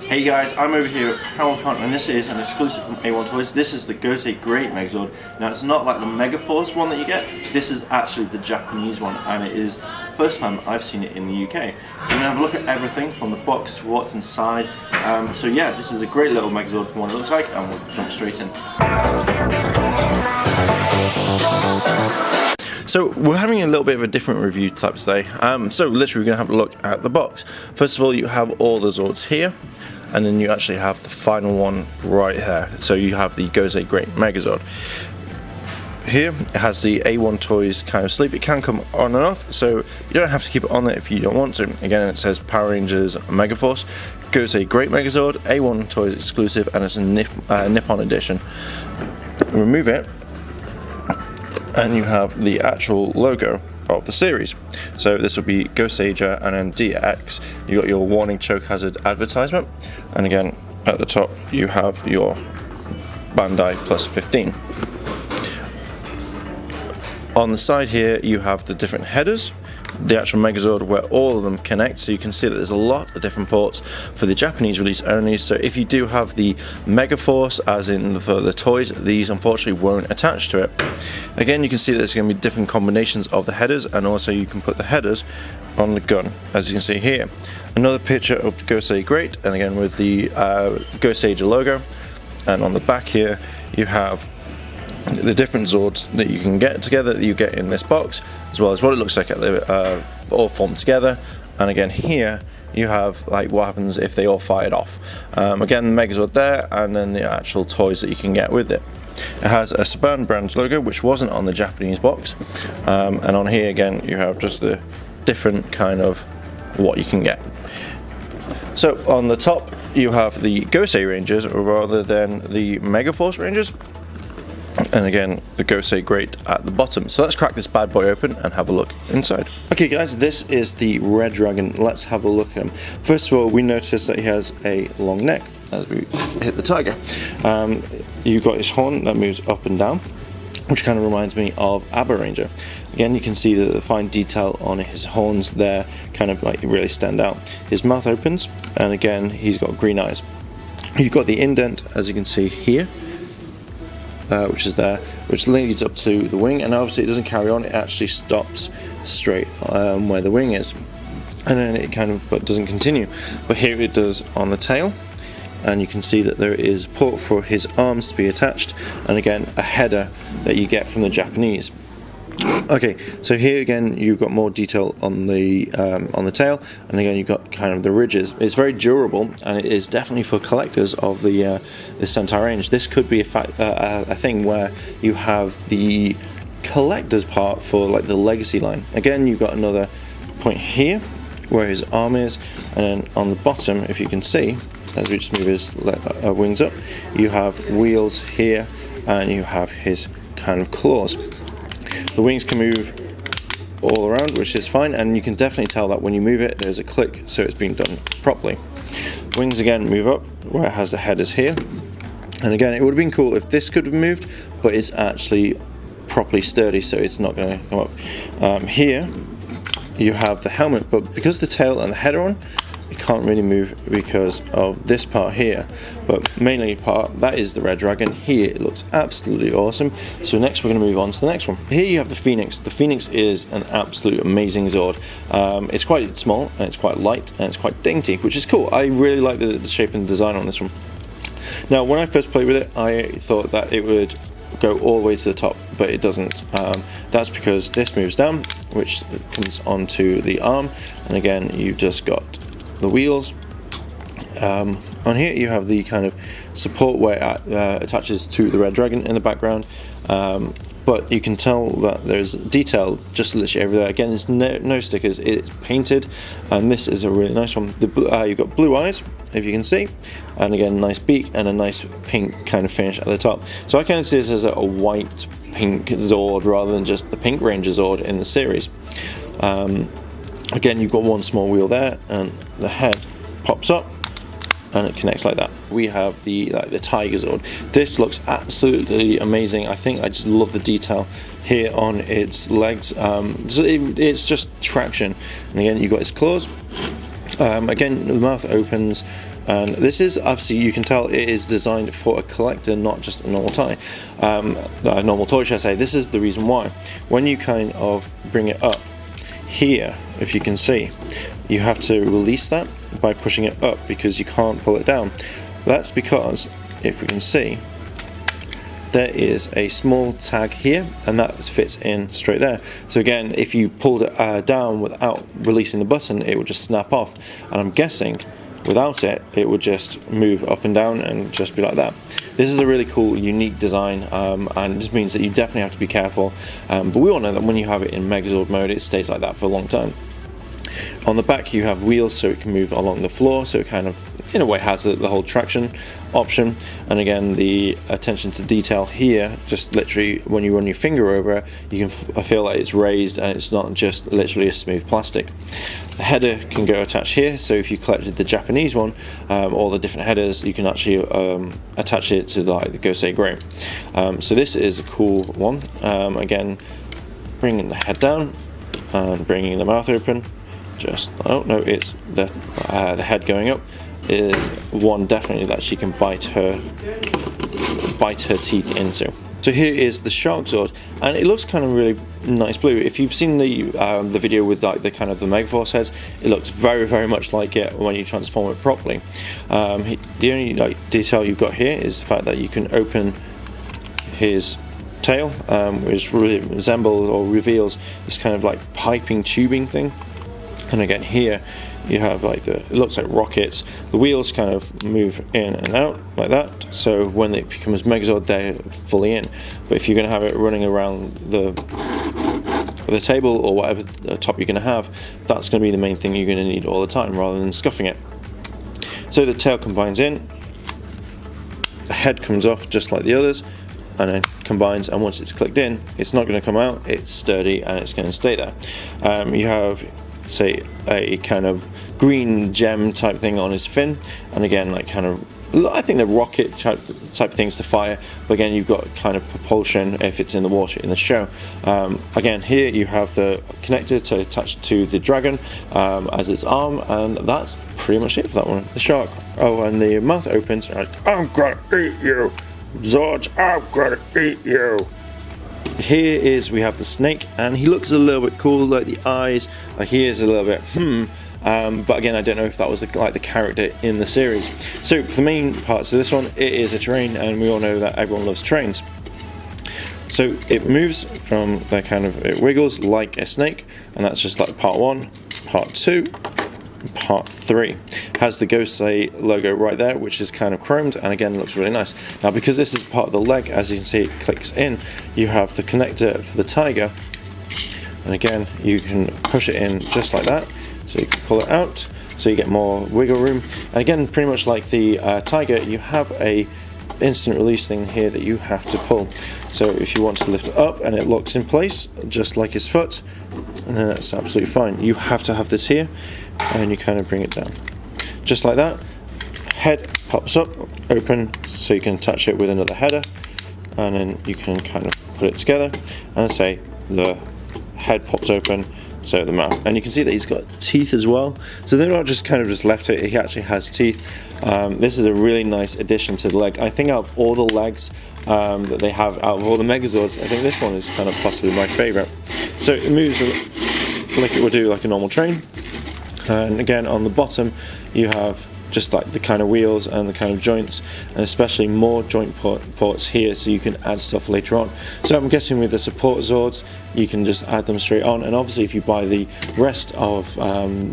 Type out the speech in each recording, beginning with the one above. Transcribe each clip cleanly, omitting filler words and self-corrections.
Hey guys, I'm over here at PowerCon and this is an exclusive from A1 Toys. This is the Goesi Great Megazord. Now it's not like the Megaforce one that you get, this is actually the Japanese one and it is the first time I've seen it in the UK. So we're going to have a look at everything from the box to what's inside. So yeah, this is a great little Megazord from what it looks like and we'll jump straight in. So we're having a little bit of a different review type today. So literally we're going to have a look at the box. First of all, you have all the Zords here. And then you actually have the final one right here. So you have the Goesi Great Megazord. Here it has the A1 Toys kind of sleeve. It can come on and off, so you don't have to keep it on there if you don't want to. Again, it says Power Rangers Megaforce, Goesi Great Megazord, A1 Toys exclusive, and it's a Nippon edition. Remove it, and you have the actual logo of the series. So this will be Gosei and then DX. You got your warning choke hazard advertisement, and again at the top you have your Bandai plus 15. On the side here you have the different headers, the actual Megazord where all of them connect, so you can see that there's a lot of different ports for the Japanese release only. So if you do have the Megaforce as in for the toys, these unfortunately won't attach to it. Again, you can see that there's going to be different combinations of the headers, and also you can put the headers on the gun, as you can see here. Another picture of the Goesi Great, and again with the Gosei logo, and on the back here you have the different Zords that you can get together that you get in this box, as well as what it looks like at the all formed together. And again here you have like what happens if they all fired off. Again, the Megazord there, and then the actual toys that you can get with it. It has a S.P.D brand logo, which wasn't on the Japanese box, and on here again you have just the different kind of what you can get. So on the top you have the Gosei Rangers rather than the Megaforce Rangers, and again the Goesi Great at the bottom. So let's crack this bad boy open and have a look inside. Okay guys, this is the Red Dragon. Let's have a look at him. First of all, we notice that he has a long neck as we hit the tiger. You've got his horn that moves up and down, which kind of reminds me of Abba Ranger. Again, you can see the fine detail on his horns there, kind of like really stand out. His mouth opens, and again he's got green eyes. You've got the indent, as you can see here, which is there, which leads up to the wing, and obviously it doesn't carry on, it actually stops straight where the wing is, and then it kind of doesn't continue. But here it does on the tail, and you can see that there is port for his arms to be attached, and again a header that you get from the Japanese. Okay, so here again you've got more detail on the tail, and again you've got kind of the ridges. It's very durable, and it is definitely for collectors of the Sentai range. This could be a thing where you have the collector's part for like the Legacy line. Again, you've got another point here where his arm is, and then on the bottom, if you can see, as we just move his wings up, you have wheels here, and you have his kind of claws. The wings can move all around, which is fine, and you can definitely tell that when you move it there's a click, so it's been done properly. Wings again move up where it has the headers here, and again it would have been cool if this could have moved, but it's actually properly sturdy, so it's not going to come up. Here you have the helmet, but because the tail and the header on, it can't really move because of this part here, but mainly part that is the Red Dragon. Here it looks absolutely awesome. So next we're going to move on to the next one. Here you have the Phoenix. The Phoenix is an absolute amazing Zord. It's quite small, and it's quite light, and it's quite dainty, which is cool. I really like the shape and design on this one. Now when I first played with it, I thought that it would go all the way to the top, but it doesn't. That's because this moves down, which comes onto the arm, and again you've just got the wheels. On here you have the kind of support where it attaches to the Red Dragon in the background, but you can tell that there's detail just literally everywhere. Again, there's no stickers, it's painted, and this is a really nice one. You've got blue eyes, if you can see, and again nice beak and a nice pink kind of finish at the top. So I kind of see this as a white pink Zord rather than just the pink Ranger Zord in the series. Again, you've got one small wheel there, and the head pops up and it connects like that. We have the Tiger Zord. This looks absolutely amazing. I think I just love the detail here on its legs. It's just traction, and again you've got its claws. Again, the mouth opens, And this is, obviously you can tell it is designed for a collector, not just a normal toy. A normal toy, should I say. This is the reason why. When you kind of bring it up here, if you can see, you have to release that by pushing it up because you can't pull it down. That's because, if we can see, there is a small tag here and that fits in straight there. So again, if you pulled it down without releasing the button, it would just snap off, and I'm guessing without it, it would just move up and down and just be like that. This is a really cool, unique design, and this means that you definitely have to be careful, but we all know that when you have it in Megazord mode, it stays like that for a long time. On the back you have wheels so it can move along the floor, so it kind of in a way has the whole traction option. And again, the attention to detail here, just literally when you run your finger over it, you can feel like it's raised and it's not just literally a smooth plastic. The header can go attached here, so if you collected the Japanese one, all the different headers, you can actually attach it to like the Goesi Great. So this is a cool one. Again, bringing the head down and bringing the mouth open. Just, oh no, it's the head going up is one definitely that she can bite her teeth into. So here is the Shark Zord, and it looks kind of really nice blue. If you've seen the video with like the kind of the Megaforce heads, it looks very, very much like it when you transform it properly. The only like detail you've got here is the fact that you can open his tail, which really resembles or reveals this kind of like piping tubing thing. And again here you have like it looks like rockets. The wheels kind of move in and out like that, so when it becomes Megazord they're fully in. But if you're going to have it running around the table or whatever top you're going to have, that's going to be the main thing you're going to need all the time rather than scuffing it. So the tail combines in, the head comes off just like the others, and then combines, and once it's clicked in, it's not going to come out, it's sturdy and it's going to stay there. You have, say, a kind of green gem type thing on his fin, and again, like kind of, I think they're rocket type things to fire, but again you've got kind of propulsion if it's in the water in the show. Again here you have the connector to attach to the dragon as its arm, and that's pretty much it for that one. The shark, oh, and the mouth opens like, I'm gonna eat you, Zord, I'm gonna eat you. Here is, we have the snake, and he looks a little bit cool, like the eyes, like he is a little bit but again I don't know if that was the character in the series. So for the main parts of this one, it is a train, and we all know that everyone loves trains. So it moves from the kind of, it wiggles like a snake, and that's just like part 1, part 2, part 3. Has the Gosei logo right there, which is kind of chromed, and again looks really nice. Now because this is part of the leg, as you can see it clicks in, you have the connector for the tiger, and again you can push it in just like that, so you can pull it out so you get more wiggle room. And again, pretty much like the tiger, you have a instant release thing here that you have to pull. So if you want to lift it up and it locks in place just like his foot, and then that's absolutely fine. You have to have this here, and you kind of bring it down just like that. Head pops up, open, so you can attach it with another header, and then you can kind of put it together, and say the head pops open, so the mouth, and you can see that he's got teeth as well, so they're not just kind of just left it, he actually has teeth. This is a really nice addition to the leg. I think out of all the legs that they have, out of all the Megazords, I think this one is kind of possibly my favourite. So it moves like it would do like a normal train, and again on the bottom you have just like the kind of wheels and the kind of joints, and especially more joint ports here, so you can add stuff later on. So I'm guessing with the support Zords you can just add them straight on, and obviously if you buy the rest of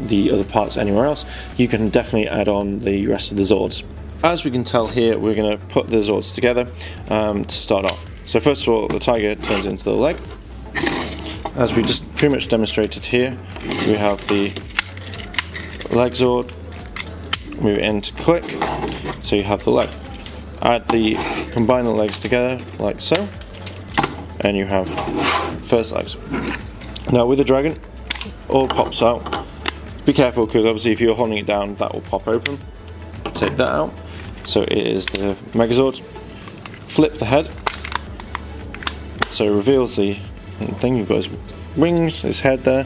the other parts anywhere else, you can definitely add on the rest of the Zords. As we can tell here, we're going to put the Zords together to start off. So first of all, the tiger turns into the leg. As we just pretty much demonstrated here, we have the leg Zord, move it in to click, so you have the leg. Combine the legs together like so, and you have first legs. Now with the dragon, all pops out. Be careful, because obviously if you're holding it down, that will pop open. Take that out. So it is the Megazord. Flip the head, so it reveals the thing. You've got his wings, his head there.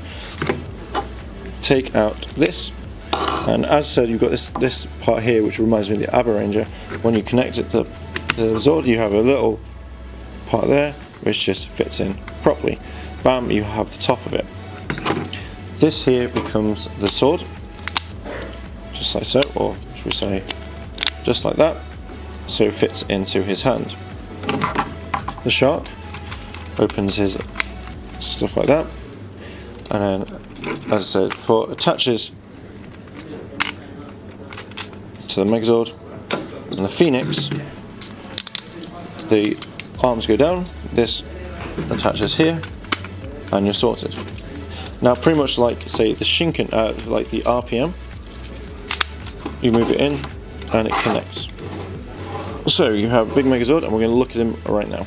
Take out this, And as I said, you've got this part here, which reminds me of the ABBA Ranger. When you connect it to the Zord, you have a little part there, which just fits in properly. Bam, you have the top of it. This here becomes the sword, just like so, or should we say, just like that, so it fits into his hand. The shark opens his stuff like that, and then, as I said, attaches to the Megazord, and the Phoenix, the arms go down, this attaches here, and you're sorted. Now, pretty much like, say, the Shinken, like the RPM, you move it in, and it connects. So you have a big Megazord, and we're going to look at him right now.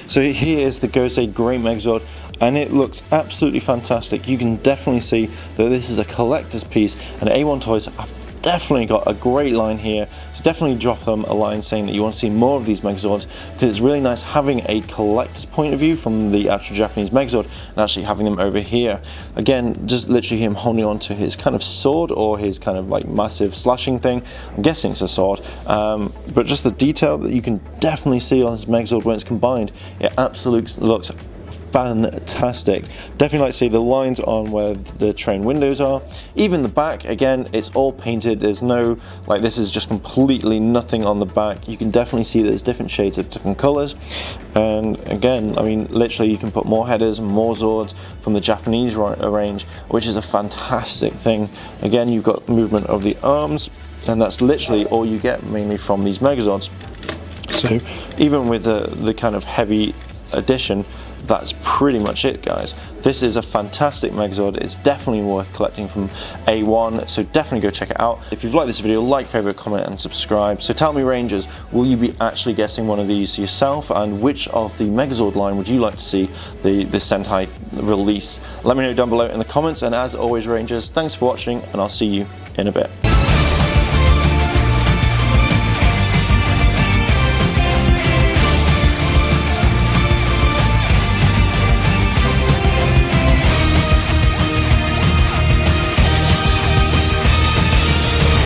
So here is the Goesi Great Megazord, and it looks absolutely fantastic. You can definitely see that this is a collector's piece, and A1 Toys have definitely got a great line here. So definitely drop them a line saying that you want to see more of these Megazords, because it's really nice having a collector's point of view from the actual Japanese Megazord and actually having them over here. Again, just literally him holding on to his kind of sword, or his kind of like massive slashing thing. I'm guessing it's a sword, but just the detail that you can definitely see on this Megazord when it's combined, it absolutely looks fantastic. Definitely like to see the lines on where the train windows are. Even the back, again, it's all painted. There's no, like, this is just completely nothing on the back. You can definitely see there's different shades of different colors. And again, I mean, literally you can put more headers and more Zords from the Japanese range, which is a fantastic thing. Again, you've got movement of the arms, and that's literally all you get mainly from these Megazords. So even with the kind of heavy addition, that's pretty much it, guys. This is a fantastic Megazord. It's definitely worth collecting from A1, so definitely go check it out. If you've liked this video, like, favorite, comment, and subscribe. So tell me, Rangers, will you be actually guessing one of these yourself, and which of the Megazord line would you like to see the Sentai release? Let me know down below in the comments, and as always, Rangers, thanks for watching, and I'll see you in a bit.